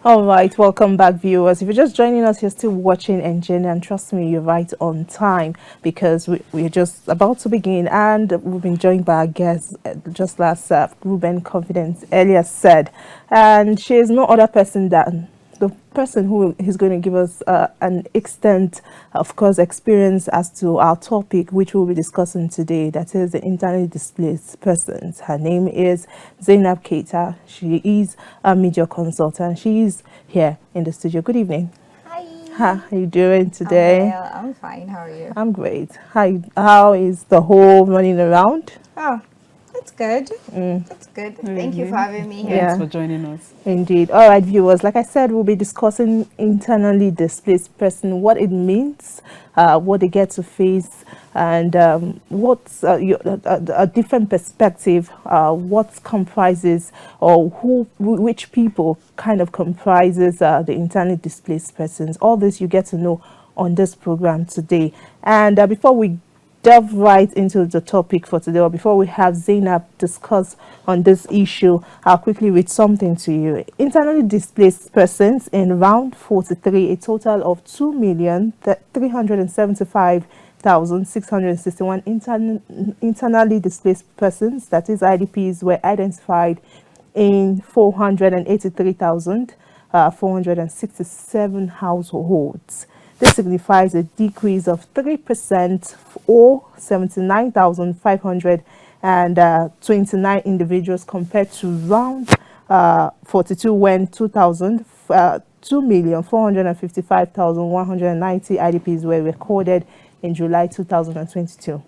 All right, welcome back, viewers. If you're just joining us, you're still watching Engine, and trust me, you're right on time because we're just about to begin, and we've been joined by our guest just last Reuben Confidence earlier said, and she is no other person than the person who is going to give us an extent, of course, experience as to our topic, which we'll be discussing today, that is the internally displaced persons. Her name is Zainab Kaita. She is a media consultant. She is here in the studio. Good evening. Hi. How are you doing today? I'm fine. How are you? I'm great. How is the whole running around? Oh, that's good. That's good. Thank you for having me here. Yeah. Thanks for joining us. Indeed. All right, viewers. Like I said, we'll be discussing internally displaced person, what it means, what they get to face, and what's a different perspective, what comprises or which people kind of comprises the internally displaced persons. All this you get to know on this program today. And before we delve right into the topic for today, or before we have Zainab discuss on this issue, I'll quickly read something to you. Internally displaced persons in round 43, a total of 2,375,661 internally displaced persons, that is IDPs, were identified in 483,467 households. This signifies a decrease of 3% or 79,529 individuals compared to round 42 when 2,455,190 IDPs were recorded in July 2022.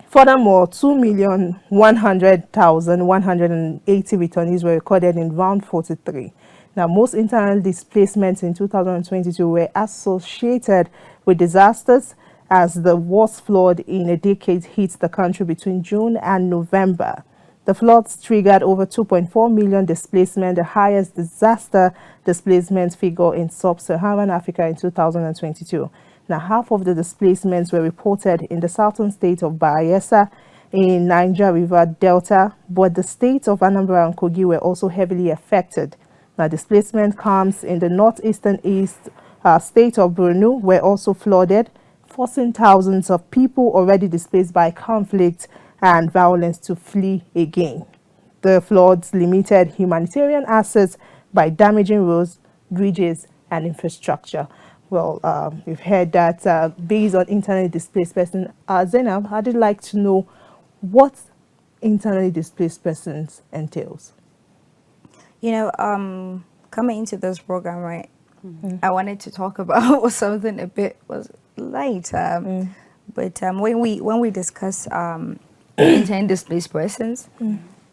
Furthermore, 2,100,180 returnees were recorded in round 43. Now, most internal displacements in 2022 were associated with disasters, as the worst flood in a decade hit the country between June and November. The floods triggered over 2.4 million displacement, the highest disaster displacement figure in sub-Saharan Africa in 2022. Now, half of the displacements were reported in the southern state of Bayelsa in Niger River Delta, but the states of Anambra and Kogi were also heavily affected. Now, displacement comes in the northeastern state of Borno, were also flooded, forcing thousands of people already displaced by conflict and violence to flee again. The floods limited humanitarian access by damaging roads, bridges, and infrastructure. Well, we've heard that based on internally displaced person. Zainab, I'd like to know what internally displaced persons entails. You know, coming into this program, right, I wanted to talk about something a bit was light. But when we discuss internally displaced persons,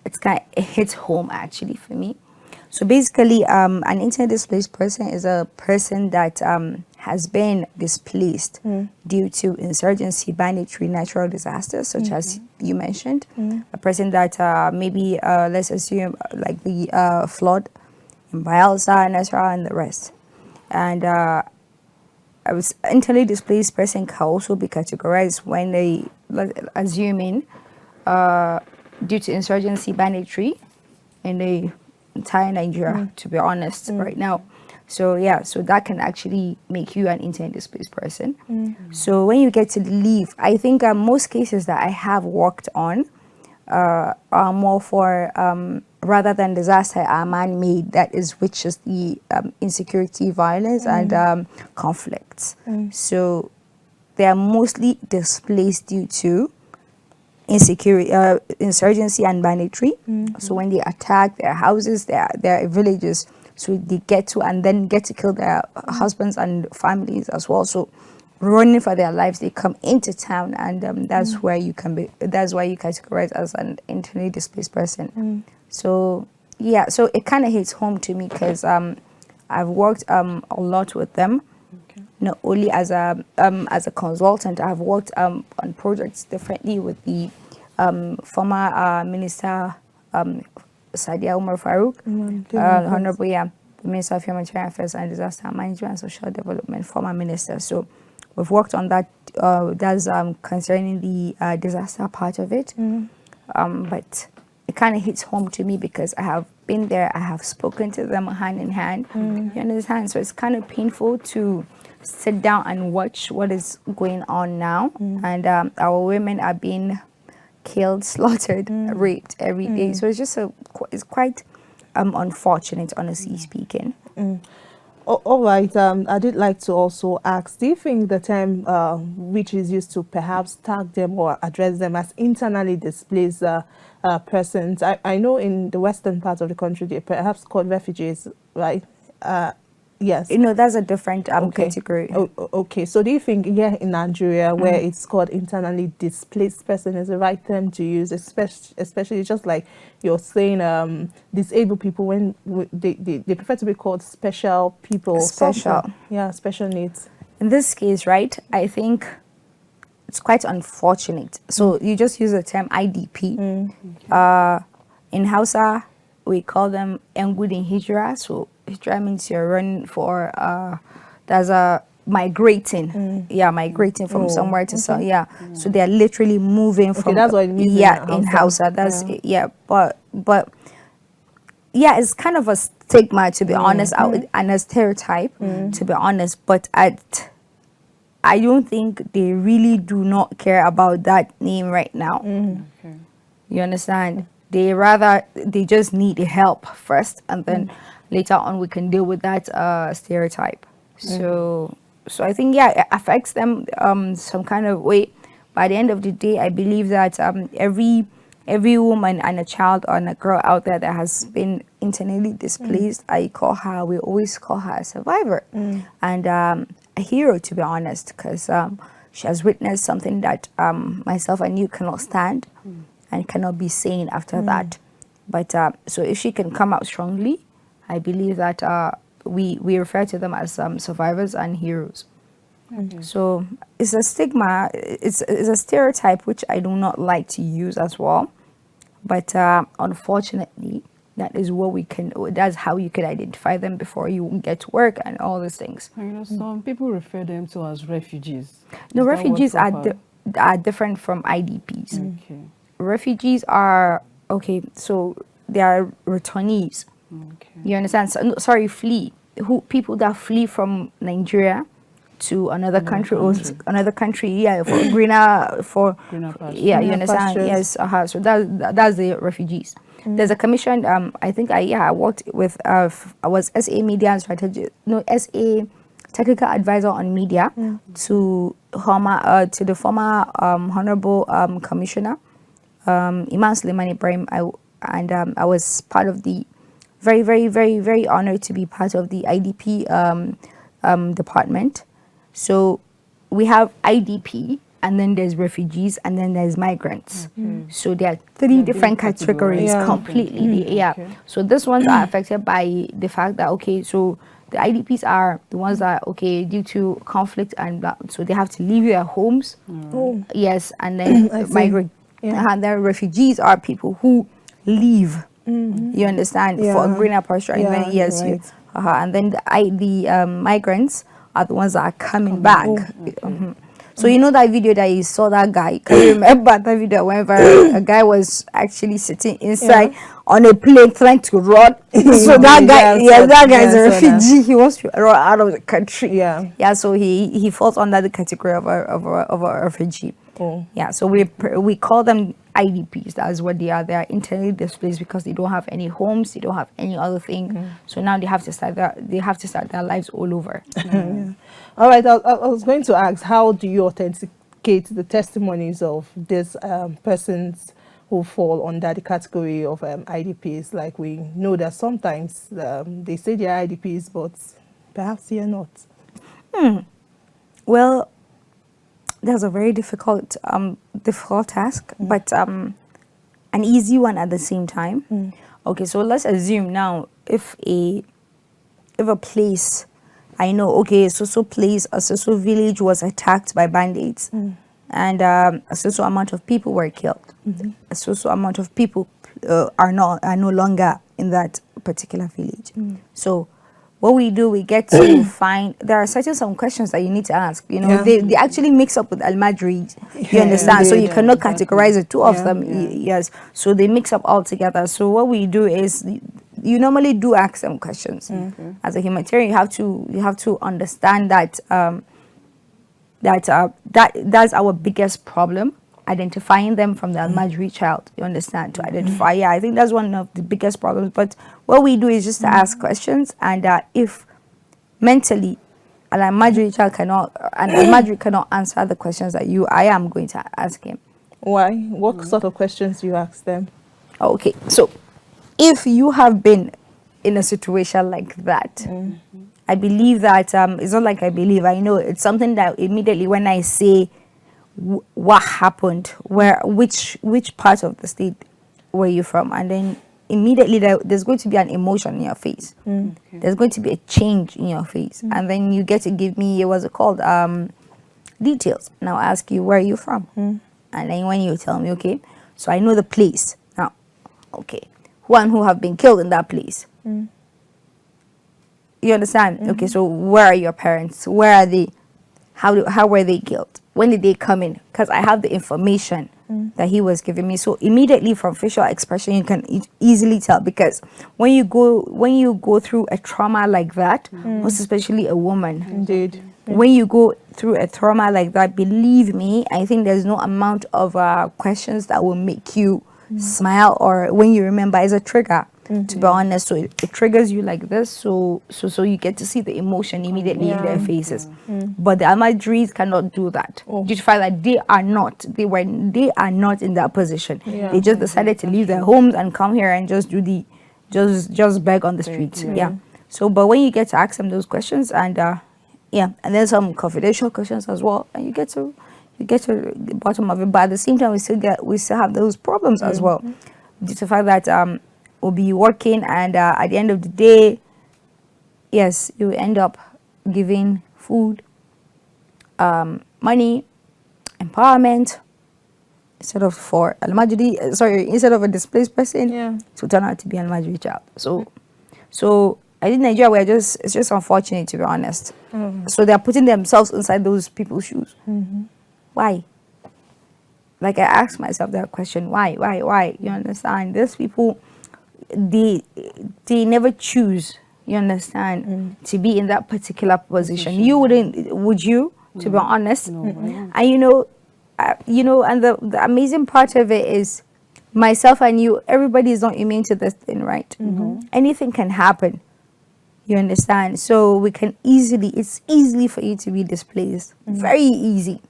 it hits home actually for me. So basically, an internally displaced person is a person that has been displaced due to insurgency, banditry, natural disasters, such as you mentioned. A person that maybe, let's assume, like the flood in Bayelsa, Nasra, and the rest. And I was internally displaced person can also be categorized when they, assuming, due to insurgency, banditry, in the entire Nigeria, to be honest, right now. So yeah, so that can actually make you an internally displaced person. So when you get to leave, I think most cases that I have worked on are more for rather than disaster are man-made. That is, which is the insecurity, violence, and conflicts. So they are mostly displaced due to insecurity, insurgency, and banditry. So when they attack their houses, their villages, so they get to and then get to kill their husbands and families as well. So running for their lives, they come into town, and that's where you can be. That's why you categorize as an internally displaced person. So yeah, so it kind of hits home to me because I've worked a lot with them. Not only as a consultant, I've worked on projects differently with the former minister Sadia Umar Farouk, Honorable the Minister of Humanitarian Affairs and Disaster Management and Social Development, former minister. So we've worked on that. That's concerning the disaster part of it. But kind of hits home to me because I have been there. I have spoken to them hand in hand. You understand? So it's kind of painful to sit down and watch what is going on now. And our women are being killed, slaughtered, raped every day. So it's just it's quite unfortunate, honestly speaking. All right. I did like to also ask, do you think the term which is used to perhaps tag them or address them as internally displaced persons, I know in the western part of the country they're perhaps called refugees, right? Yes. You know, that's a different category. Okay. So do you think here in Nigeria, where it's called internally displaced person, is the right term to use, especially just like you're saying, disabled people, when they prefer to be called special people? Special. Yeah, special needs. In this case, right, I think it's quite unfortunate. So you just use the term IDP. In Hausa, we call them ENGENDERED hijra. So hijra means you're running for, there's a migrating. Yeah, migrating from somewhere to some. Yeah. So they're literally moving from. That's what it means. Yeah, in Hausa. That's but yeah, it's kind of a stigma, to be honest, and a stereotype, to be honest. But I don't think they really do not care about that name right now. You understand? They just need help first, and then later on we can deal with that stereotype. So I think, yeah, it affects them some kind of way. By the end of the day, I believe that every woman and a child and a girl out there that has been internally displaced, we always call her a survivor and a hero, to be honest, because she has witnessed something that myself and you cannot stand and cannot be sane after that. But so if she can come out strongly, I believe that we refer to them as survivors and heroes. So it's a stigma, it's a stereotype which I do not like to use as well. But unfortunately, that is what that's how you could identify them before you get to work and all these things. You know, some people refer them to as refugees. No, refugees are different from IDPs. Okay. Refugees are, so they are returnees. Okay. You understand? So, flee. People that flee from Nigeria to another country or another country, for greener pastures. You understand? Pastures. Yes, so that's the refugees. There's a commission. I think I worked with. I was SA Media and Strategy. No, SA Technical Advisor on Media to the former Honorable Commissioner Imam Suleiman Ibrahim. I was part of the very, very, very, very honored to be part of the IDP department. So we have IDP, and then there's refugees, and then there's migrants. So there are three different categories completely. So these ones are affected by the fact that, so the IDPs are the ones that, due to conflict and so they have to leave their homes. Yes, and then migrate. And then refugees are people who leave. You understand, for a greener pasture. And then and then the migrants are the ones that are coming back. So you know that video that you saw, that guy, can you remember that video whenever a guy was actually sitting inside on a plane trying to run? So that guy is a refugee. He wants to run out of the country. So he falls under the category of a refugee. So we call them IDPs. That's what they are. They are internally displaced because they don't have any homes, they don't have any other thing. So now they have to start their lives all over. All right. I was going to ask, how do you authenticate the testimonies of these persons who fall under the category of IDPs? Like, we know that sometimes they say they are IDPs, but perhaps they are not. Well, that's a very difficult task, but an easy one at the same time. So let's assume now, if a place, I know, so place, a so village was attacked by bandits, and a so amount of people were killed. A so amount of people are no longer in that particular village. So what we do, we get to find, there are some questions that you need to ask. You know, they actually mix up with Al-Majri, you understand? So you cannot categorize the two of them. Yes. So they mix up all together. So what we do is, you normally do ask them questions. As a humanitarian, you have to understand that that's our biggest problem, identifying them from the Al-Majri child, you understand, to identify. Yeah, I think that's one of the biggest problems. But what we do is just to ask questions, and if mentally an Al-Majri child cannot answer the questions that I am going to ask him. Why? What sort of questions do you ask them? Okay, so if you have been in a situation like that, I believe that, it's not like I believe, I know it's something that immediately when I say what happened, which part of the state were you from, and then immediately there's going to be an emotion in your face. There's going to be a change in your face, and then you get to give me, what's it called, details. And I'll ask you, where are you from? And then when you tell me, okay, so I know the place now, okay, who have been killed in that place. You understand? Okay, so where are your parents? Where are they? How were they killed? When did they come in? Because I have the information that he was giving me. So immediately from facial expression, you can easily tell, because when you go through a trauma like that, most especially a woman. Indeed. When you go through a trauma like that, believe me, I think there's no amount of questions that will make you smile, or when you remember, is a trigger. To be honest, so it triggers you like this, so you get to see the emotion immediately in their faces. But the Almadris cannot do that. Due to find that they are not in that position. They just decided to leave their homes and come here and just do just beg on the streets. So, but when you get to ask them those questions, and and then some confidential questions as well, and you get to the bottom of it. But at the same time, we still have those problems as well. Due to the fact that will be working, and at the end of the day, yes, you end up giving food, money, empowerment, instead of a displaced person to turn out to be an Al-Majri child. So I think Nigeria, it's just unfortunate, to be honest. So they're putting themselves inside those people's shoes. Why? Like, I ask myself that question, why? You understand? These people, they never choose, you understand, to be in that particular position. You would you, to be honest? And and the amazing part of it is, myself and you, everybody is not immune to this thing, right? Anything can happen, you understand? So it's easily for you to be displaced, very easy.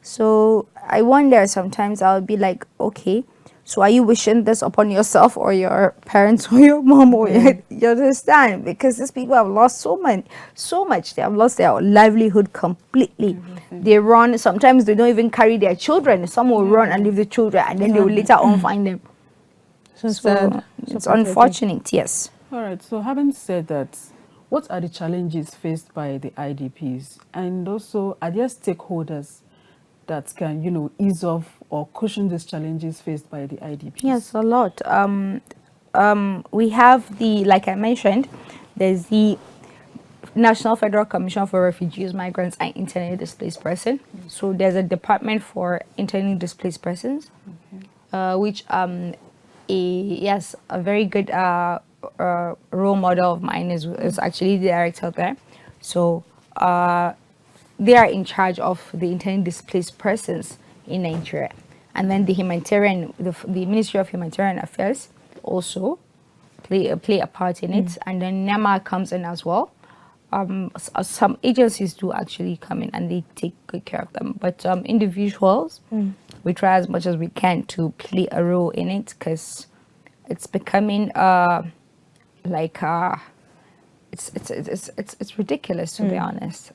So I wonder sometimes, I'll be like, okay, so are you wishing this upon yourself or your parents or your mom? Or you understand? Because these people have lost so much. They have lost their livelihood completely. They run. Sometimes they don't even carry their children. Some will run and leave the children, and then they will later on find them. So it's unfortunate, yes. All right. So having said that, what are the challenges faced by the IDPs? And also, are there stakeholders that can, ease off or cushion these challenges faced by the IDPs? Yes, a lot. We have like I mentioned, there's the National Federal Commission for Refugees, Migrants, and Internally Displaced Persons. So there's a department for internally displaced persons, which a very good role model of mine is actually the director there. So they are in charge of the internally displaced persons in Nigeria. And then the Ministry of Humanitarian Affairs also play a part in it. And then NEMA comes in as well. Some agencies do actually come in and they take good care of them. But individuals, we try as much as we can to play a role in it, because it's becoming it's ridiculous, to be honest.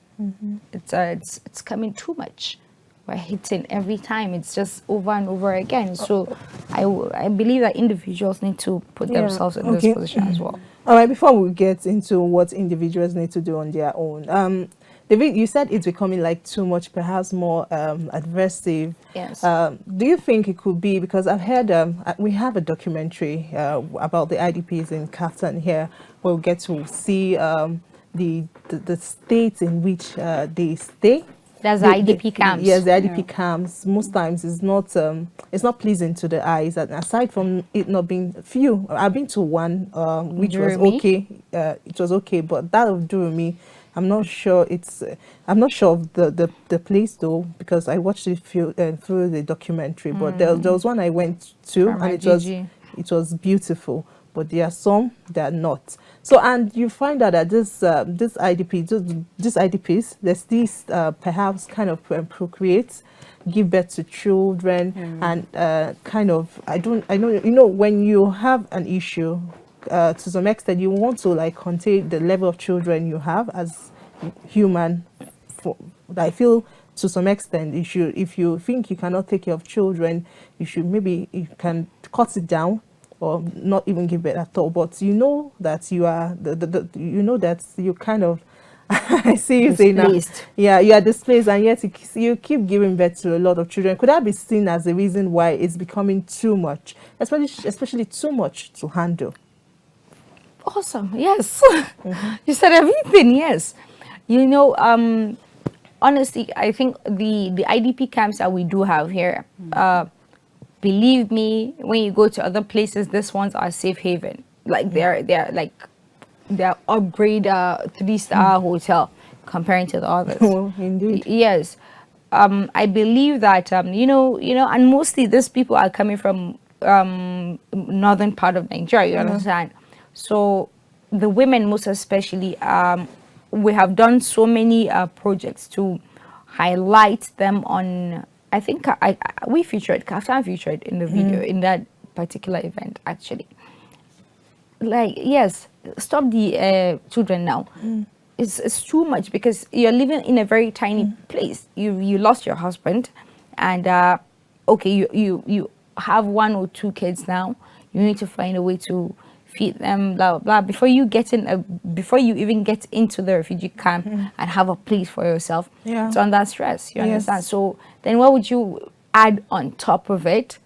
It's coming too much. We're hitting every time. It's just over and over again. So I believe that individuals need to put themselves in this position as well. All right, before we get into what individuals need to do on their own, David, you said it's becoming like too much, perhaps more adversive. Yes. Do you think it could be, because I've heard we have a documentary about the IDPs in Kaftan here, where we get to see the states in which they stay. That's the IDP camps. Yes, the IDP camps. Most times it's not pleasing to the eyes. And aside from it not being few, I've been to one which was okay. It was okay, but that of Durumi, I'm not sure I'm not sure of the place though, because I watched it through the documentary. But there was one I went to, and it was beautiful. But there are some that are not. So, and you find out that this IDPs, there's these perhaps kind of procreate, give birth to children, and kind of I know when you have an issue, to some extent you want to like contain the level of children you have as human. I feel to some extent if you think you cannot take care of children, you can cut it down, or not even give it at all. But you know that you are that you kind of I see you saying that, yeah, you are displaced, and yet you keep giving birth to a lot of children. Could that be seen as the reason why it's becoming too much, especially too much to handle? Awesome. Yes. You said everything. Yes. Honestly, I think the IDP camps that we do have here, believe me, when you go to other places, these ones are safe haven. Like they're upgrade 3-star hotel comparing to the others. Oh, indeed. Yes. I believe that and mostly these people are coming from northern part of Nigeria, you understand? So the women most especially, we have done so many projects to highlight them on. I think we featured, Kaftan featured in the video in that particular event actually. Like, yes, stop the children now. It's too much, because you're living in a very tiny place. You lost your husband, and okay, you have 1 or 2 kids now. You need to find a way to feed them, blah blah blah, before you even get into the refugee camp and have a place for yourself. It's under stress, you understand? So then what would you add on top of it?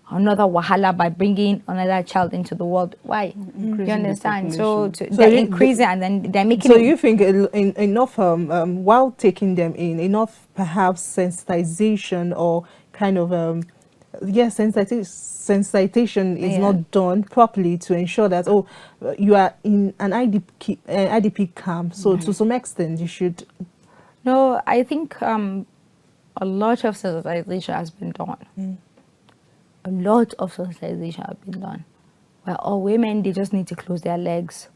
Another wahala by bringing another child into the world. Why? You understand? So they're increasing, and then they're making. So you think enough while taking them in, enough perhaps sensitization or kind of sensitization is not done properly to ensure that you are in an IDP camp. So to some extent you should. No, I think a lot of sensitization has been done. A lot of sensitization has been done. Well, all women, they just need to close their legs.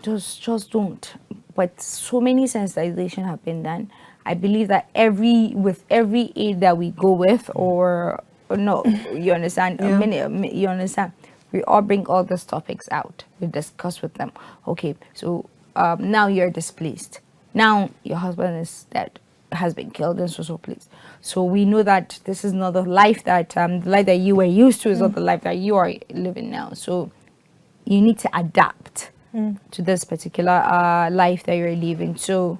Just don't. But so many sensitization have been done. I believe that with every aid that we go with, or no, you understand? You understand? We all bring all these topics out. We discuss with them. Okay, so now you're displaced. Now your husband is dead, has been killed in so place. So we know that this is not the life that the life that you were used to is not the life that you are living now. So you need to adapt to this particular life that you're living. So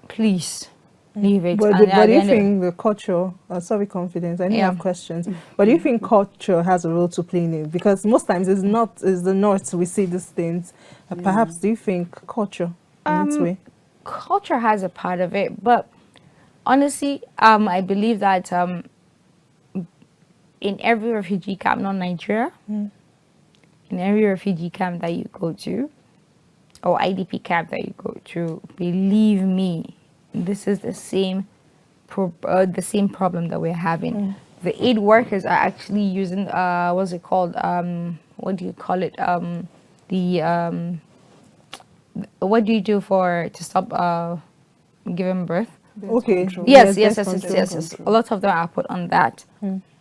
please leave it. But do you think the culture, sorry, Confidence, I know you have questions, but do you think culture has a role to play in it? Because most times it's the north we see these things. Perhaps do you think culture in its way? Culture has a part of it, but honestly, I believe that in every refugee camp, not Nigeria, in every refugee camp that you go to, or IDP camp that you go to, believe me, this is the same problem that we're having. The aid workers are actually using what's it called? What do you call it? What do you do to stop giving birth? Okay. Yes. A lot of them are put on that,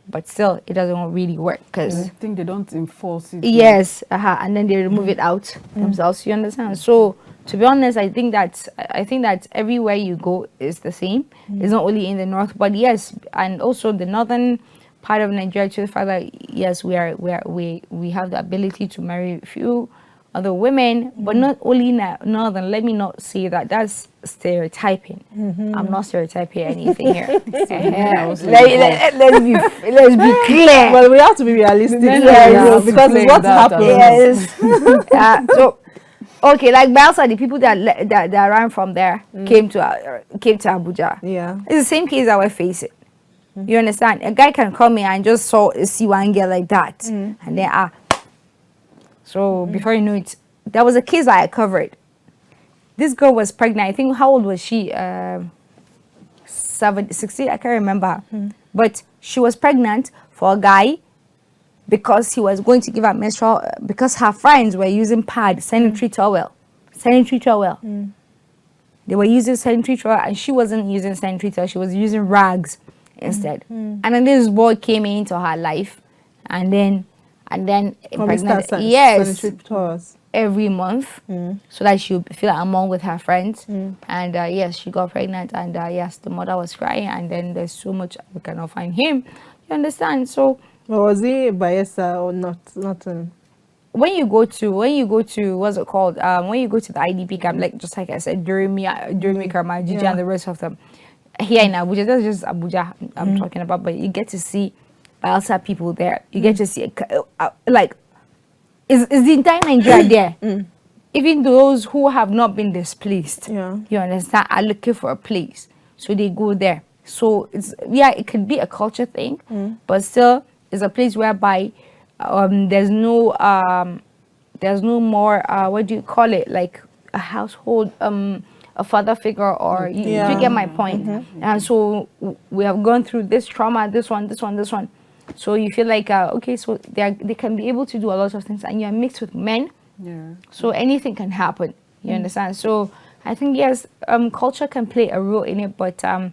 but still, it doesn't really work because I think they don't enforce it. Yes, and then they remove it out themselves. You understand? So, to be honest, I think that everywhere you go is the same. It's not only in the north, but yes, and also the northern part of Nigeria. To the fact that yes, we have the ability to marry few other women, but not only northern. Let me not say that. That's stereotyping. I'm not stereotyping anything here. Let's be clear. Well, we have to be realistic, because it's what happens. Yes. So, okay, like Belsa, the people that ran from there came to Abuja. Yeah, it's the same case that we're facing. You understand? A guy can come here and just see one girl like that, and then so before you know it, that was a case that I covered. This girl was pregnant. I think, how old was she? 16, I can't remember. But she was pregnant for a guy because he was going to give her menstrual, because her friends were using pad, sanitary towel. They were using sanitary towel, and she wasn't using sanitary towel. She was using rags instead. And then this boy came into her life, and then pregnant. Yes. Sanitary towels. Every month, so that she would feel among with her friends. And yes, she got pregnant, and yes, the mother was crying, and then there's so much we cannot find him. You understand? So, was he Bayelsa or not? when you go to what's it called? When you go to the IDP camp, just like I said, during Karma, Gigi, and the rest of them, here in Abuja, that's just Abuja I'm talking about. But you get to see Bayelsa people there. You get to see is the entire Nigeria there. Even those who have not been displaced, you understand, are looking for a place, so they go there. So it could be a culture thing, but still it's a place whereby there's no more what do you call it, like a household, a father figure, or you get my point. And so we have gone through this trauma, this one. So you feel like okay, so they can be able to do a lot of things, and you're mixed with men, so anything can happen. You understand? So I think yes, culture can play a role in it, but I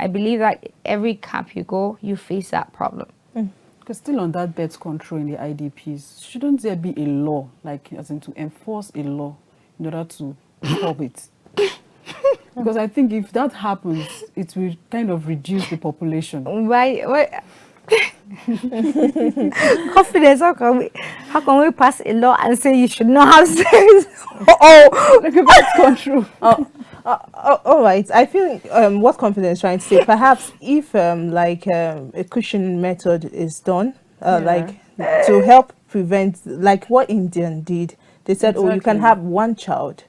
believe that every camp you go, you face that problem. Because still on that birth control in the IDPs, shouldn't there be a law, like as in to enforce a law in order to curb it? Because I think if that happens, it will kind of reduce the population. Why? Confidence. How can we pass a law and say you should not have sex? Like a birth control. All right. I feel what confidence is trying to say. Perhaps if a cushioning method is done, to help prevent, like what Indian did. They said, exactly. Oh, you can have one child.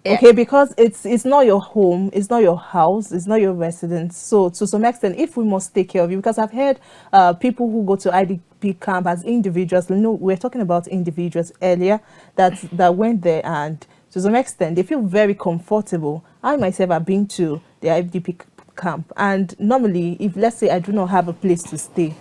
Okay, because it's not your home, it's not your house, it's not your residence. So to some extent, if we must take care of you, because I've heard people who go to IDP camp as individuals, we're talking about individuals earlier that went there, and to some extent they feel very comfortable. I myself have been to the IDP camp, and normally if, let's say, I do not have a place to stay,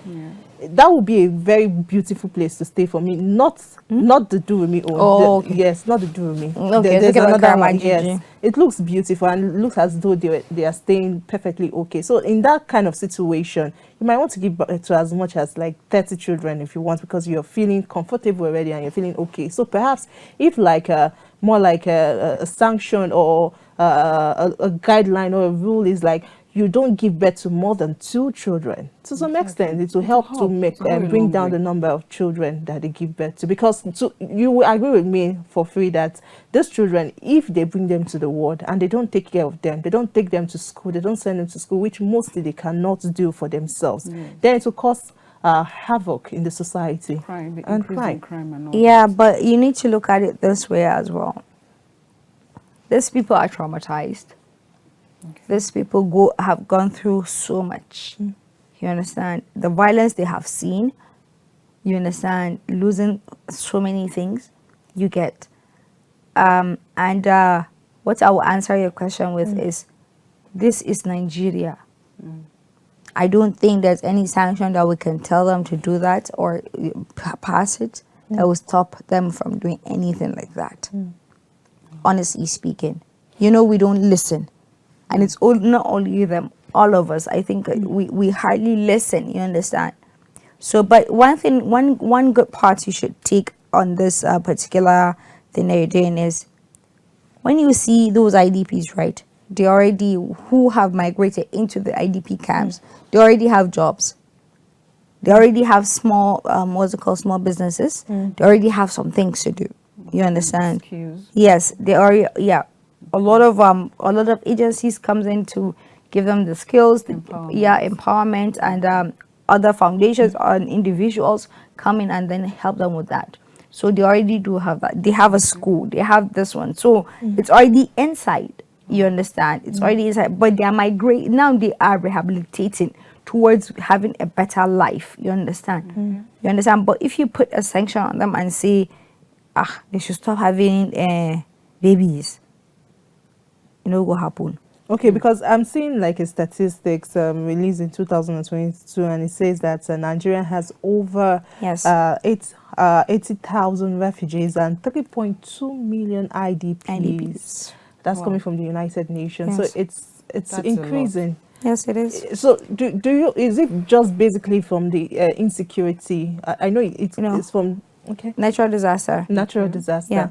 that would be a very beautiful place to stay for me. Not the Durumi. Okay. Yes, not the Durumi. Okay, there's another one. Yes, it looks beautiful and it looks as though they are staying perfectly okay. So in that kind of situation, you might want to give birth to as much as like 30 children if you want, because you're feeling comfortable already and you're feeling okay. So perhaps if more like a sanction or a guideline or a rule is like, you don't give birth to more than 2 children. To some extent, it will help to bring down the number of children that they give birth to. Because you will agree with me for free that these children, if they bring them to the world and they don't take care of them, they don't take them to school, they don't send them to school, which mostly they cannot do for themselves, then it will cause havoc in the society. Crime. And all that. But you need to look at it this way as well. These people are traumatized. Okay. These people have gone through so much. You understand? The violence they have seen. You understand? Losing so many things. You get. And what I will answer your question with is, this is Nigeria. I don't think there's any sanction that we can tell them to do that or pass it that will stop them from doing anything like that. Honestly speaking. We don't listen. And it's not only them, all of us. I think we hardly listen, you understand? So, but one good part you should take on this particular thing that you're doing is, when you see those IDPs, right? They already, who have migrated into the IDP camps, they already have jobs. They already have small, small businesses. They already have some things to do. You understand? Skills. Yes, they are. Yeah, a lot of agencies comes in to give them the skills. Empowerment, and other foundations and individuals come in and then help them with that. So they already do have that. They have a school. They have this one. So it's already inside. You understand? It's already inside. But they are migrating now. They are rehabilitating towards having a better life. You understand? You understand? But if you put a sanction on them and say, they should stop having babies, you know what will happen. Okay, because I'm seeing like a statistics released in 2022, and it says that Nigeria has over Yes. 80,000 refugees and 3.2 million IDPs. That's coming from the United Nations. Yes. So it's That's increasing. Yes, it is. So do you, is it just basically from the insecurity? I know it's from Natural disaster. natural disaster. Yeah.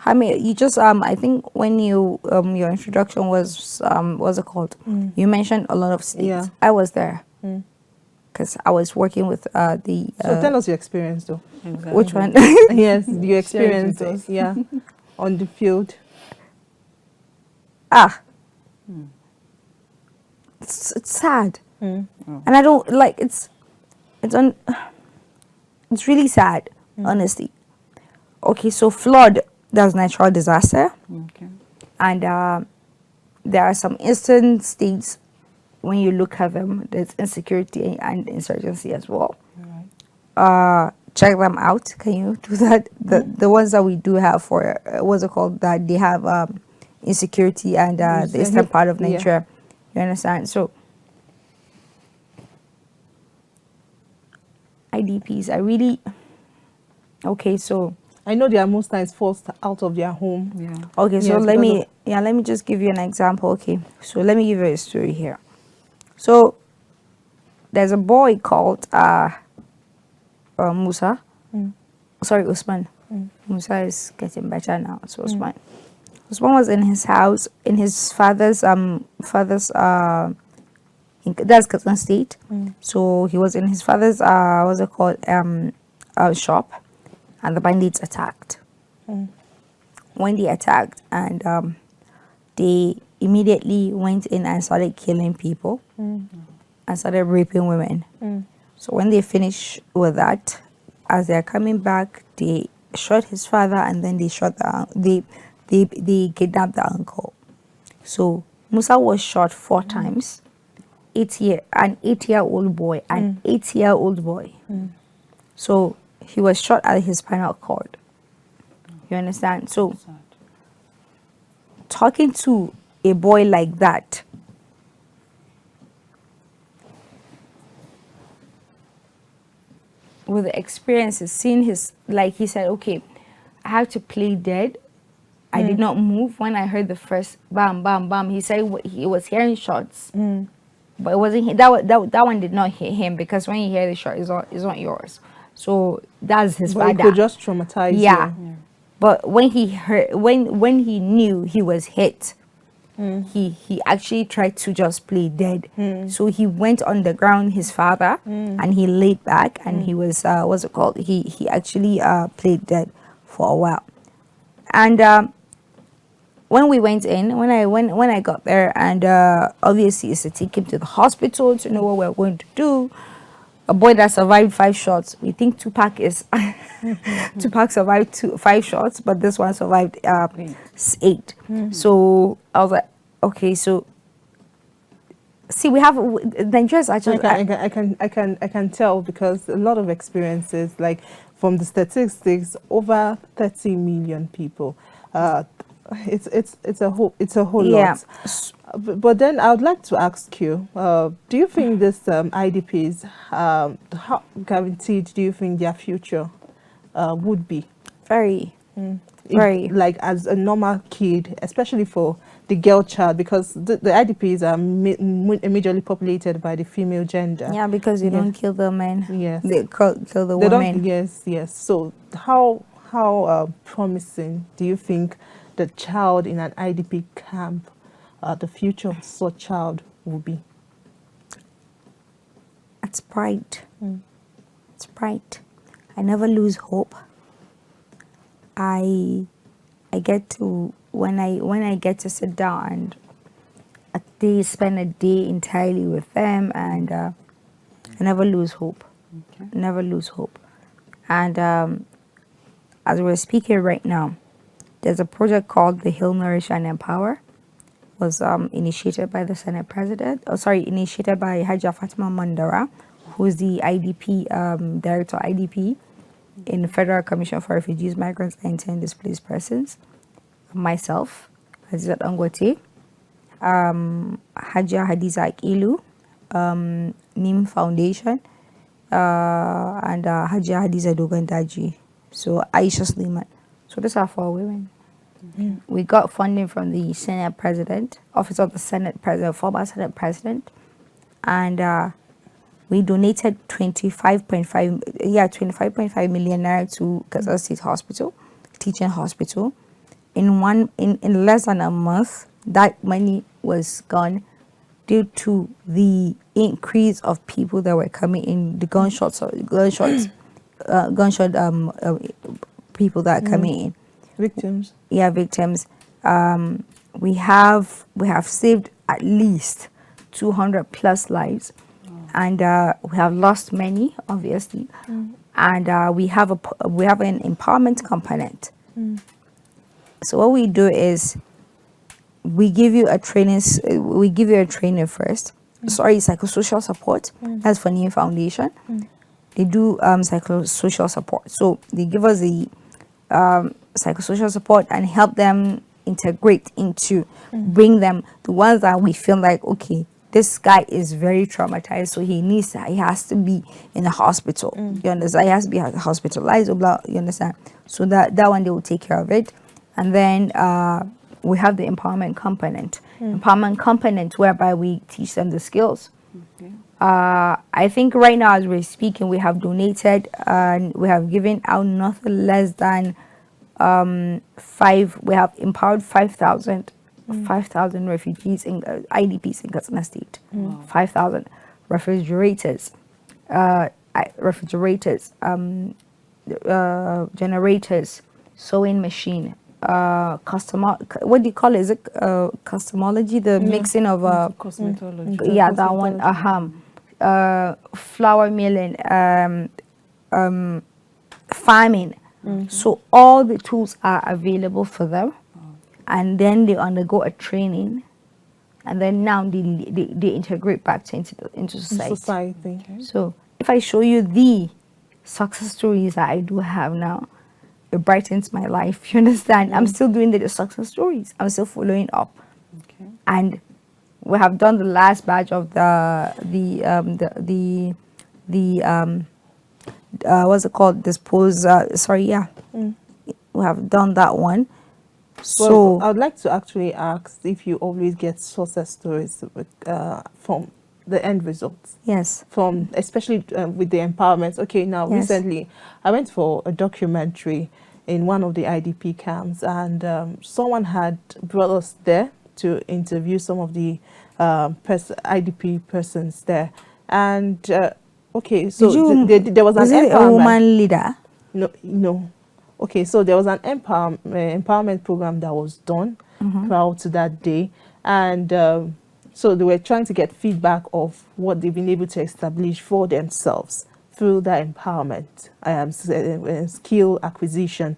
I mean, you just I think when you your introduction was what's it called? You mentioned a lot of states. Yeah. I was there because I was working with the. So tell us your experience, though. Exactly. Which one? Yes, your experience, with us. yeah, on the field. It's sad, and I don't like it's really sad, honestly. Okay, so flood, that's natural disaster, Okay. and there are some eastern states. When you look at them, there's insecurity and insurgency as well. Check them out. Can you do that? The ones that we do have for what's it called? That they have insecurity and the eastern part of Nigeria. You understand? So IDPs are really okay. So I know they are most times forced out of their home. Yeah. okay. So Yes, let me just give you an example. Okay. So let me give you a story here. So there's a boy called Musa. Sorry, Usman. Musa is getting better now. So Usman. Usman was in his house, in his father's that's Kazan State. So he was in his father's what's it called shop, and the bandits attacked. When they attacked, and they immediately went in and started killing people and started raping women. So when they finished with that, as they're coming back, they shot his father, and then they shot they kidnapped the uncle. So Musa was shot 4 times. An 8-year-old boy, an 8-year-old boy. So he was shot at his spinal cord. You understand? So talking to a boy like that, with the experiences, seeing his, like he said, okay, I have to play dead. I did not move when I heard the first bam, bam, bam. He said he was hearing shots, but it wasn't that one did not hit him, because when you hear the shot, it's not yours. So that's his But it father. could just traumatize you. But when he heard, when he knew he was hit, he actually tried to just play dead. So he went on the ground, his father, and he laid back, and he was what's it called? He actually played dead for a while. And when we went in, when I got there, and obviously it's to take him to the hospital to know what we're going to do. A boy that survived 5 shots. We think Tupac is Tupac survived 5 shots, but this one survived 8. So I was like, okay, so see, we have Nigerians actually. I can tell, because a lot of experiences, like from the statistics, over 30 million people. It's a whole lot. But then I would like to ask you, do you think this IDPs, how guaranteed do you think their future would be? Very. Very. Like as a normal kid, especially for the girl child, because the IDPs are majorly populated by the female gender. Yeah, because you don't kill the men. Yes. They kill the women. Yes. So how promising do you think the child in an IDP camp, the future of such child will be? It's bright. It's bright. I never lose hope. I get to when I get to sit down and spend a day entirely with them, and I never lose hope. Okay. Never lose hope. And as we're speaking right now, there's a project called the Heal, Nourish, and Empower. Was initiated by the Senate President. Initiated by Hajia Fatima Mandara, who is the IDP director, IDP, in the Federal Commission for Refugees, Migrants, and Internally Displaced Persons. Myself, Hazizat Angwati, Hajia Hadiza Akilu, NIM Foundation, and Hajia Hadiza Dogandaji. So Aisha Sliman. So these are 4 women. Mm. We got funding from the Senate President, Office of the Senate President, former Senate President, and we donated 25.5 million naira to Gaza State Hospital, teaching hospital. In less than a month, that money was gone due to the increase of people that were coming in, the gunshot people that are coming in. Victims. Yeah, victims. We have saved at least 200 plus lives, and we have lost many, obviously. And we have an empowerment component. So what we do is we give you a training. We give you a training first. Psychosocial support. That's for NIM Foundation. They do psychosocial support. So they give us the psychosocial support and help them integrate into, bring them the ones that we feel like, okay, this guy is very traumatized, so he has to be in a hospital. You understand? He has to be hospitalized, or blah, you understand? So that one they will take care of it. And then we have the empowerment component. Empowerment component whereby we teach them the skills. Okay. I think right now as we're speaking, we have donated and we have given out nothing less than we have empowered 5,000 refugees in IDPs in Katsina State. 5,000 refrigerators, generators, sewing machine, what do you call it? Is it cosmetology? The mixing of cosmetology. Yeah, that one. Flour milling, farming. So all the tools are available for them, and then they undergo a training, and then now they integrate back into society. Okay. So if I show you the success stories that I do have now, it brightens my life. You understand? I'm still doing the success stories. I'm still following up, and we have done the last batch of what's it called? We have done that one. So I would like to actually ask if you always get success stories from the end results. Yes. From especially with the empowerment. Okay, now recently I went for a documentary in one of the IDP camps, and someone had brought us there to interview some of the IDP persons there, and okay, so there was an empowerment. A woman leader? No. Okay, so there was an empowerment program that was done prior to that day, and so they were trying to get feedback of what they've been able to establish for themselves through that empowerment, skill acquisition,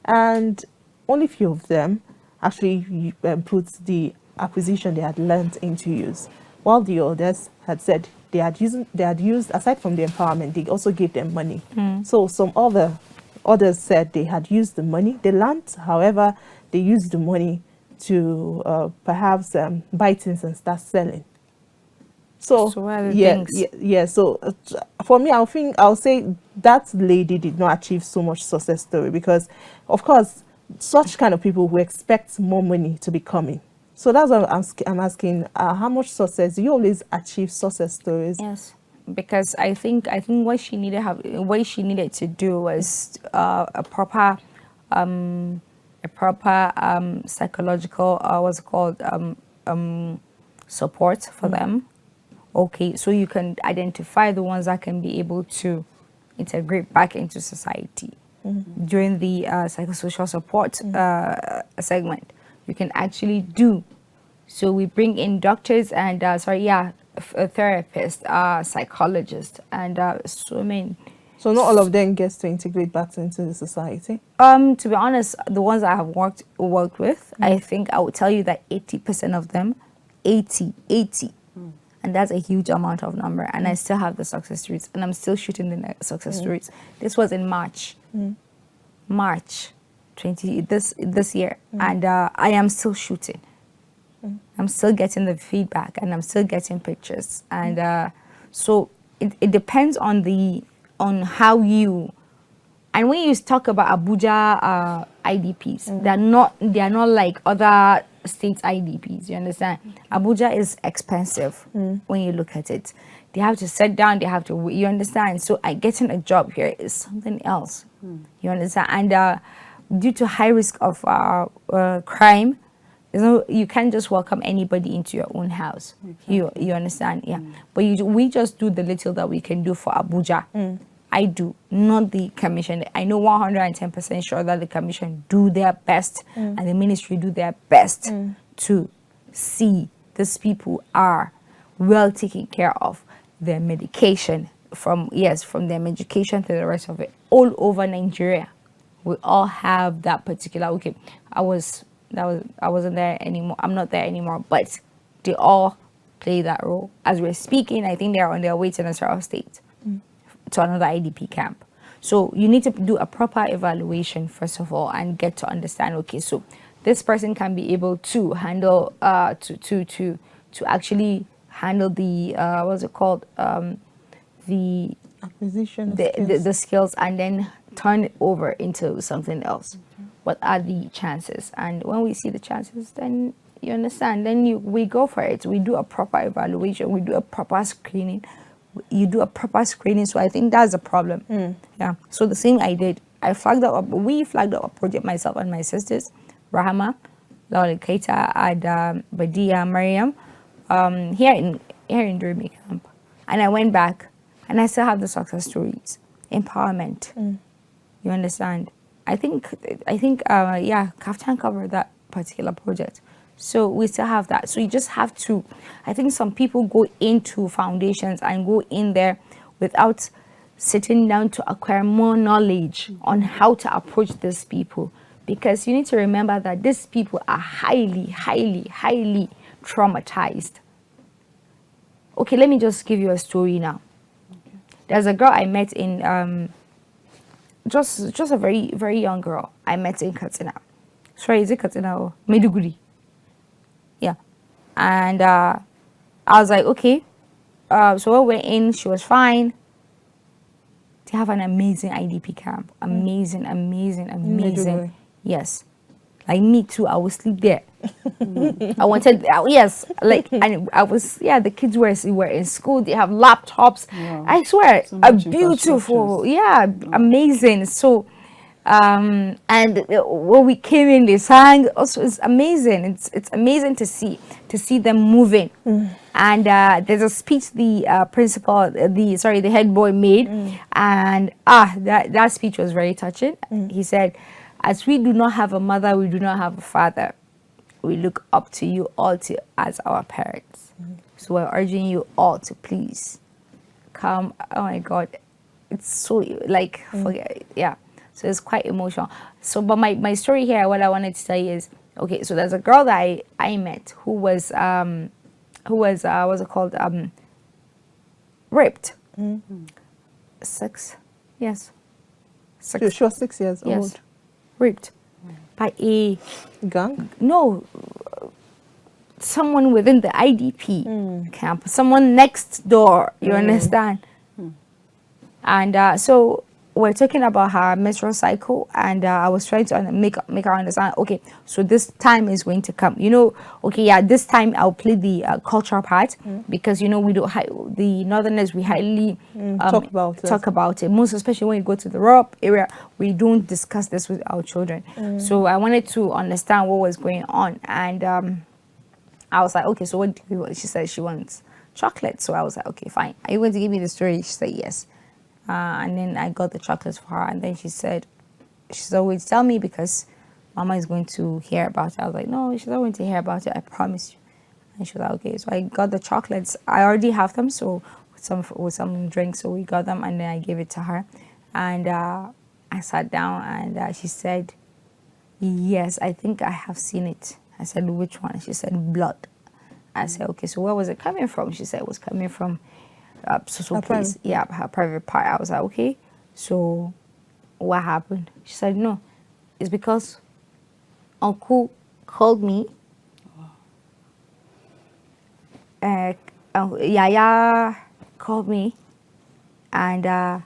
and only few of them actually put the acquisition they had learned into use, while the others had said they had used aside from the empowerment, they also gave them money. So some others said they had used the money they learned, however they used the money to perhaps buy things and start selling. So so for me, I'll say that lady did not achieve so much success story, because of course such kind of people who expect more money to be coming. So that's what I'm asking, how much success do you always achieve success stories? Yes, because I think what she needed to do was a proper psychological what's it called support for them. Okay, so you can identify the ones that can be able to integrate back into society. during the psychosocial support segment. You can actually do. So we bring in doctors and therapists, psychologists, and so many. So not all of them gets to integrate back into the society? To be honest, the ones I have worked with, I think I would tell you that 80% of them, 80, and that's a huge amount of number. And I still have the success stories, and I'm still shooting the success stories. This was in March 20 this year, and I am still shooting. I'm still getting the feedback, and I'm still getting pictures, and so it depends on how you. And when you talk about Abuja IDPs, they are not like other state IDPs. You understand? Abuja is expensive when you look at it. They have to sit down. They have to. You understand? So getting a job here is something else. You understand? And due to high risk of crime, you can't just welcome anybody into your own house. You understand? Yeah. But we just do the little that we can do for Abuja. I do, not the commission. I know 110% sure that the commission do their best and the ministry do their best to see these people are well taken care of. Their medication, from their medication to the rest of it, all over Nigeria. We all have that particular. Okay, I wasn't there anymore. I'm not there anymore, but they all play that role. As we're speaking, I think they're on their way to Nasarawa State to another IDP camp. So you need to do a proper evaluation first of all and get to understand. Okay, so this person can be able to handle to actually handle the what's it called the acquisition of the skills and then turn it over into something else. What are the chances? And when we see the chances, then you understand. Then we go for it. We do a proper evaluation. We do a proper screening. You do a proper screening. So I think that's a problem. Yeah. So the same I did. We flagged up a project, myself and my sisters, Rahama, Zainab Kaita, and Badia, Mariam, here in Durham camp. And I went back, and I still have the success stories. Empowerment. You understand? I think Kaftan covered that particular project. So we still have that. So you just have to, I think some people go into foundations and go in there without sitting down to acquire more knowledge on how to approach these people. Because you need to remember that these people are highly, highly, highly traumatized. Okay, let me just give you a story now. Okay. There's a girl I met in, just a very, very young girl I met in Katsina. Sorry, is it Katsina or Maiduguri? Yeah. And I was like, okay. So when we went in, she was fine. They have an amazing IDP camp. Amazing, amazing, amazing. Yes. Like me too, I would sleep there. I wanted, and I was, the kids were in school. They have laptops. Wow. I swear, so a beautiful, amazing. So, and when we came in, they sang. Also, it's amazing. It's amazing to see them moving. And there's a speech the principal, the head boy made, and that speech was very touching. He said, "As we do not have a mother, we do not have a father. We look up to you all as our parents. So we're urging you all to please come." Oh my God, it's so forget. Yeah. So it's quite emotional. So, but my story here, what I wanted to tell you is, okay, so there's a girl that I met who was what's it called, raped. 6, yes. 6. She was 6 years old. Yes. Raped by a gang? No, someone within the IDP camp, someone next door. You understand? And so we're talking about her menstrual cycle, and I was trying to make her understand. Okay, so this time is going to come. Okay, yeah, this time I'll play the cultural part because we don't the Northerners, we highly talk about it. Most especially when you go to the rural area, we don't discuss this with our children. So I wanted to understand what was going on, and I was like, okay, so what do you want? She said she wants chocolate. So I was like, okay, fine. Are you going to give me the story? She said yes. And then I got the chocolates for her, and then she said, she's always tell me because Mama is going to hear about it. I was like, no, she's not going to hear about it. I promise you. And she was like, okay. So I got the chocolates. I already have them. So with some drinks. So we got them and then I gave it to her. And I sat down and she said, yes, I think I have seen it. I said, which one? She said, blood. I said, okay, so where was it coming from? She said it was coming from so place. Yeah, her private part. I was like, okay, so what happened? She said, no, it's because Uncle called me. Yaya called me, and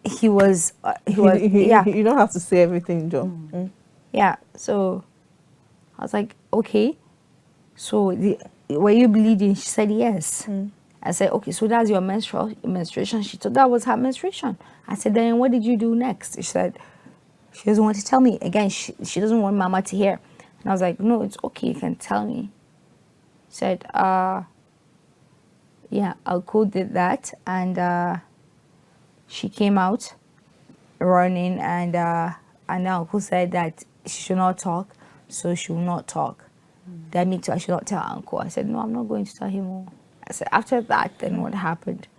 he was yeah. You don't have to say everything, Joe. Yeah, so I was like, okay. So were you bleeding? She said yes. I said, okay, so that's your menstruation. She thought that was her menstruation. I said, then what did you do next? She said, she doesn't want to tell me. Again, she doesn't want Mama to hear. And I was like, no, it's okay, you can tell me. She said, yeah, Uncle did that. And she came out running, and Uncle said that she should not talk, so she will not talk. That means I should not tell Uncle. I said, no, I'm not going to tell him. I said, after that, then what happened?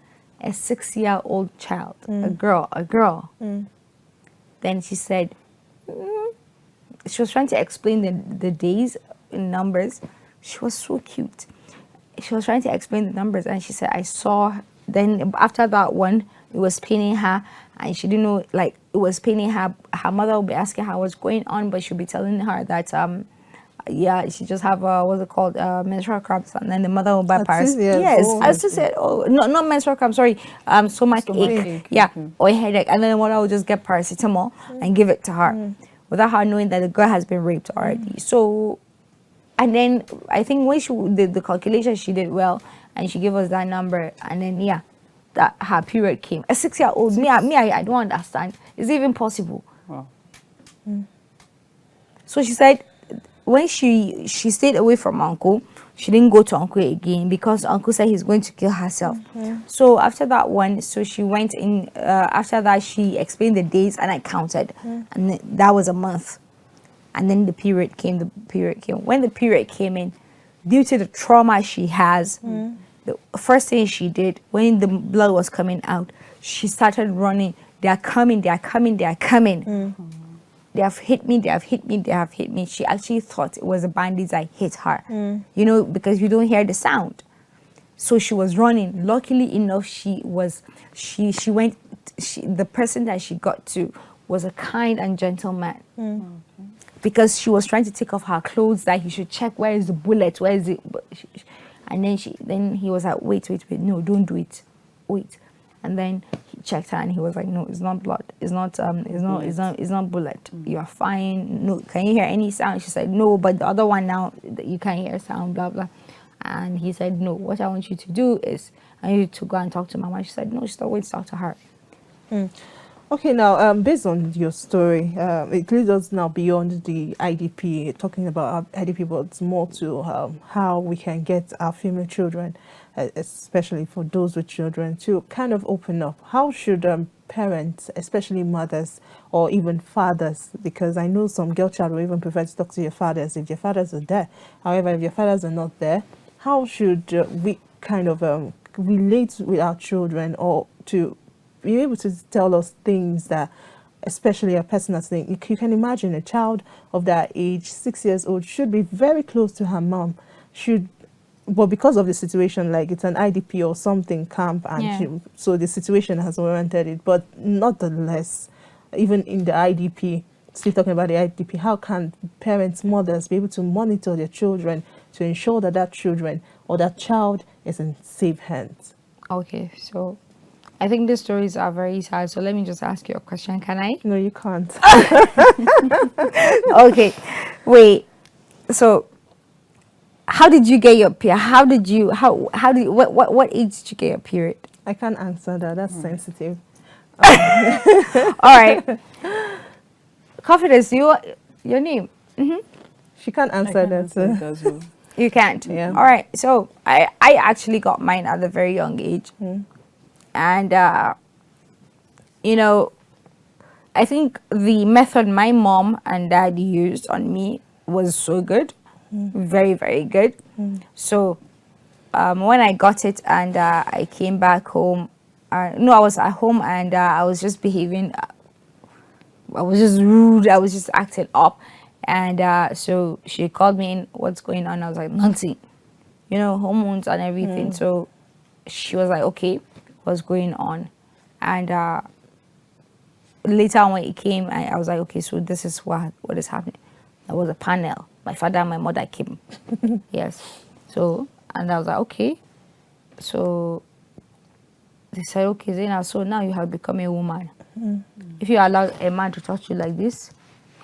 A 6-year-old child, a girl. Then she said, she was trying to explain the days in numbers. She was so cute. She was trying to explain the numbers, and she said, I saw, then after that one, it was paining her, and she didn't know, like, it was paining her. Her mother would be asking her what's going on, but she'll be telling her that, yeah, she just have what's it called, menstrual cramps, and then the mother will buy paracetamol. Yes, I just said, oh, not menstrual cramps, sorry, stomach ache. Yeah, or headache, and then the mother will just get paracetamol and give it to her, without her knowing that the girl has been raped already. So, and then I think when she did the calculation, she did well, and she gave us that number, and then yeah, that her period came. A 6-year-old, I don't understand. Is it even possible? Wow. So she said, when she stayed away from Uncle, she didn't go to Uncle again because Uncle said he's going to kill herself. So after that one, so she went in, after that she explained the days and I counted, and that was a month. And then the period came. When the period came in, due to the trauma she has, the first thing she did, when the blood was coming out, she started running. They are coming. They have hit me. She actually thought it was the bandits that hit her. You know, because you don't hear the sound. So she was running. Luckily enough, the person that she got to was a kind and gentle man. Because she was trying to take off her clothes, that he should check where is the bullet, where is it. And then he was like, wait, no, don't do it. Wait. And then he checked her and he was like, no, it's not blood. It's not bullet. You are fine. No, can you hear any sound? She said, no, but the other one now, you can't hear sound, blah, blah. And he said, no, what I want you to do is, I need you to go and talk to Mama. She said, no, she's not going to talk to her. Okay, now, based on your story, it leads us now beyond the IDP, talking about IDP, but it's more to how we can get our female children, especially for those with children, to kind of open up. How should parents, especially mothers or even fathers, because I know some girl child will even prefer to talk to your fathers if your fathers are there. However, if your fathers are not there, how should we kind of relate with our children, or to be able to tell us things that, especially a personal thing. You can imagine a child of that age, 6 years old, should be very close to her mom, but because of the situation, like it's an IDP or something camp, and so the situation has warranted it. But nonetheless, even in the IDP, still talking about the IDP, how can parents, mothers be able to monitor their children to ensure that that children or that child is in safe hands? Okay, so I think the stories are very sad. So let me just ask you a question. Can I? No, you can't. Okay, wait. So, how did you get your period? What age did you get your period? I can't answer that. That's sensitive. All right. Confidence, your name. She can't answer that. You can't. Yeah. All right. So I actually got mine at a very young age. And, you know, I think the method my mom and dad used on me was so good, very, very good. So when I got it and I came back home, no, I was at home and I was just behaving, I was just rude, I was just acting up. And so she called me in, what's going on? I was like, nothing, you know, hormones and everything. So she was like, okay, what's going on? And later on when it came, I was like, okay, so this is what is happening. There was a panel. My father and my mother came. Yes. So, and I was like, okay. So they said, okay, Zainab, so now you have become a woman. If you allow a man to touch you like this,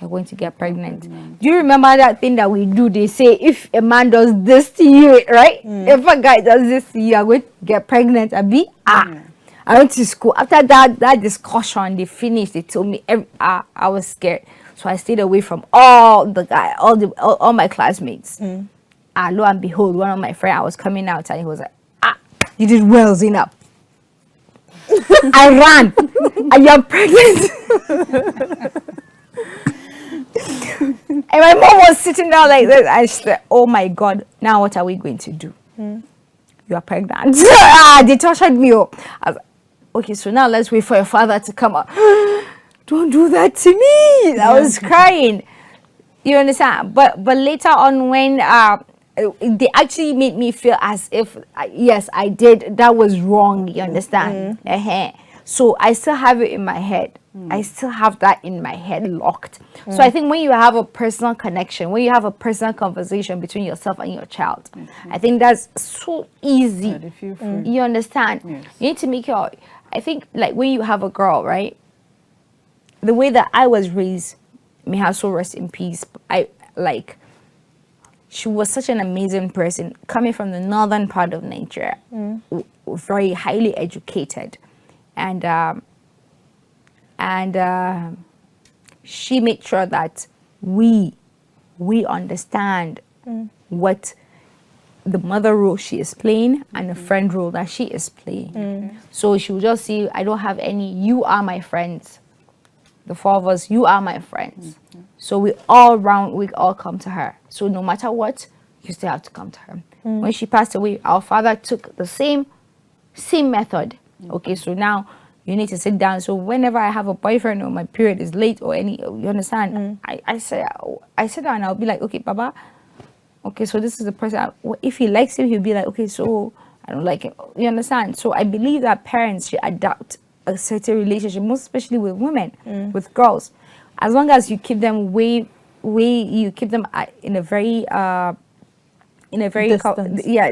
you're going to get pregnant. Do you remember that thing that we do? They say if a man does this to you, right? If a guy does this to you, you're going to get pregnant. I went to school. After that discussion, they finished. They told me I was scared, so I stayed away from all my classmates. Lo and behold, one of my friends, I was coming out and he was like, you did well, Zainab. I ran. I am pregnant. And my mom was sitting down like this. I said, oh my God, now what are we going to do? You are pregnant. They tortured me. I was like, okay, so now let's wait for your father to come up. Don't do that to me. I was crying. You understand? But later on when they actually made me feel as if, yes, I did. That was wrong. You understand? So I still have it in my head. I still have that in my head locked. So I think when you have a personal connection, when you have a personal conversation between yourself and your child, I think that's so easy. You understand? Yes. You need to make your, I think like when you have a girl, right? The way that I was raised, may her soul rest in peace. She was such an amazing person coming from the northern part of Nigeria, very highly educated. And she made sure that we understand what the mother role she is playing and the friend role that she is playing. So she would just say, I don't have any, you are my friends. The four of us, you are my friends. So we all come to her. So no matter what, you still have to come to her. When she passed away, our father took the same method. Okay, so now you need to sit down. So whenever I have a boyfriend or my period is late or any, you understand? I sit down and I'll be like, okay, Baba, okay, so this is the person. If he likes him, he'll be like, okay, so I don't like him. You understand? So I believe that parents should adopt a certain relationship, most especially with women, with girls, as long as you keep them you keep them in a very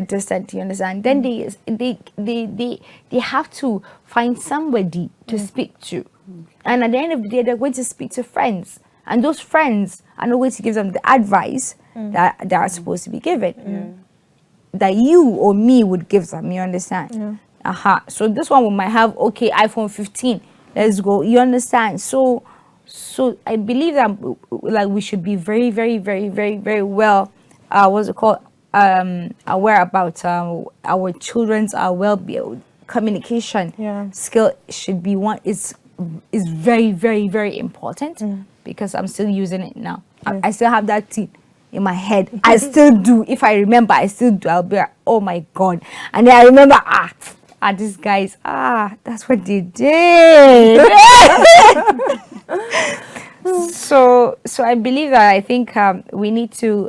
distant. You understand? Then they have to find somebody to speak to, and at the end of the day, they're going to speak to friends, and those friends are not going to give them the advice that they are supposed to be given, that you or me would give them. You understand? So this one we might have, okay, iPhone 15, let's go. You understand? So I believe that like we should be very, very, very, very, very well what's it called, aware about our children's well-being. Communication skill should be one is very, very, very important, because I'm still using it now. I still have that thing in my head. I still do. If I remember, I still do. I'll be like, oh my God. And then I remember, these guys, that's what they did. So I believe that I think we need to,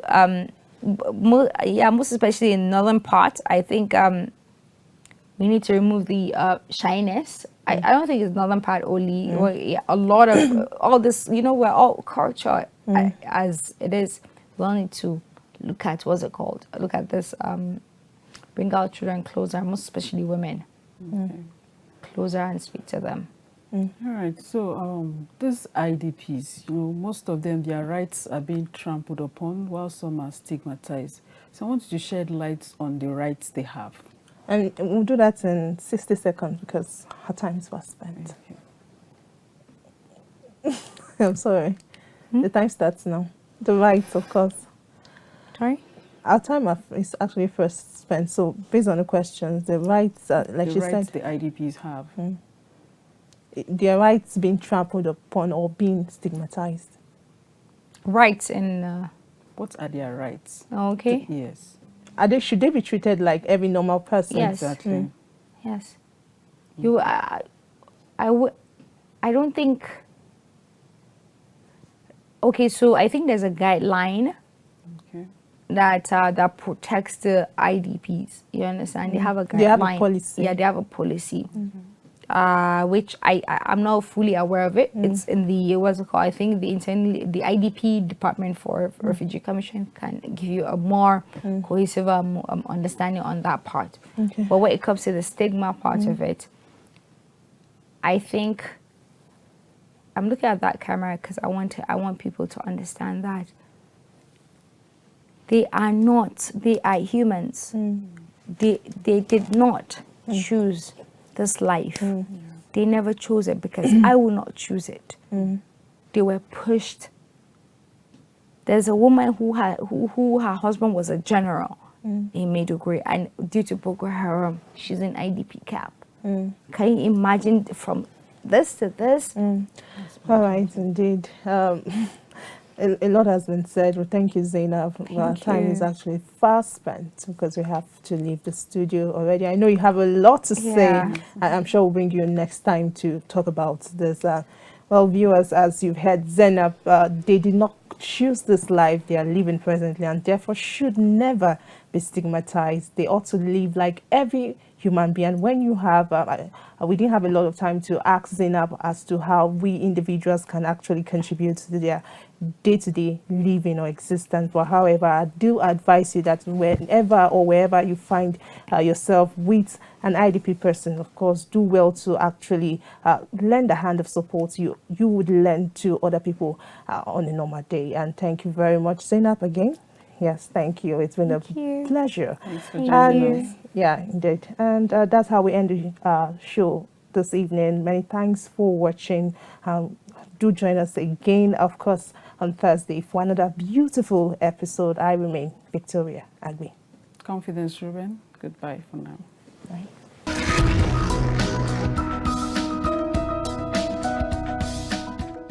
most especially in the northern part, I think we need to remove the shyness. I don't think it's northern part only. A lot of all this, we're all culture as it is. We all need to look at, what's it called? Look at this, bring our children closer, most especially women. Closer and speak to them. All right, so these IDPs, most of them, their rights are being trampled upon, while some are stigmatized. So I want you to shed light on the rights they have. And we'll do that in 60 seconds because our time is fast spent. Okay. I'm sorry. The time starts now. The rights, of course. Sorry? Our time is actually first spent. So based on the questions, the rights, like she said, the IDPs have. their rights being trampled upon or being stigmatized? Rights in. What are their rights? Okay. Yes. Should they be treated like every normal person? Yes. Exactly. Yes. I don't think. Okay, so I think there's a guideline Okay. that protects the IDPs. You understand? They have a guideline. They have a policy. Yeah, they have a policy. Which I'm not fully aware of it. It's in the what's it called? I think the IDP Department for Refugee Commission can give you a more cohesive understanding on that part. Okay. But when it comes to the stigma part of it, I think I'm looking at that camera because I want people to understand that they are humans. They did not choose this life. They never chose it because I will not choose it. They were pushed. There's a woman who her husband was a general in Maiduguri, and due to Boko Haram, she's in IDP camp. Can you imagine from this to this? All right, indeed. A lot has been said. Well, thank you, Zainab. Our time is actually fast spent because we have to leave the studio already. I know you have a lot to say. I'm sure we'll bring you next time to talk about this. Well, viewers, as you've heard, Zainab, they did not choose this life they are living presently and therefore should never be stigmatized. They ought to live like every human being. When you have, we didn't have a lot of time to ask Zainab as to how we individuals can actually contribute to their day-to-day living or existence. But however, I do advise you that whenever or wherever you find yourself with an IDP person, of course, do well to actually lend a hand of support you would lend to other people on a normal day. And thank you very much, Zainab, again. Yes, thank you. It's been a pleasure. Thanks for joining us. Yeah, indeed. And that's how we end the show this evening. Many thanks for watching. Do join us again, of course, on Thursday for another beautiful episode. I remain Victoria Agbi. Confidence, Reuben. Goodbye for now. Bye.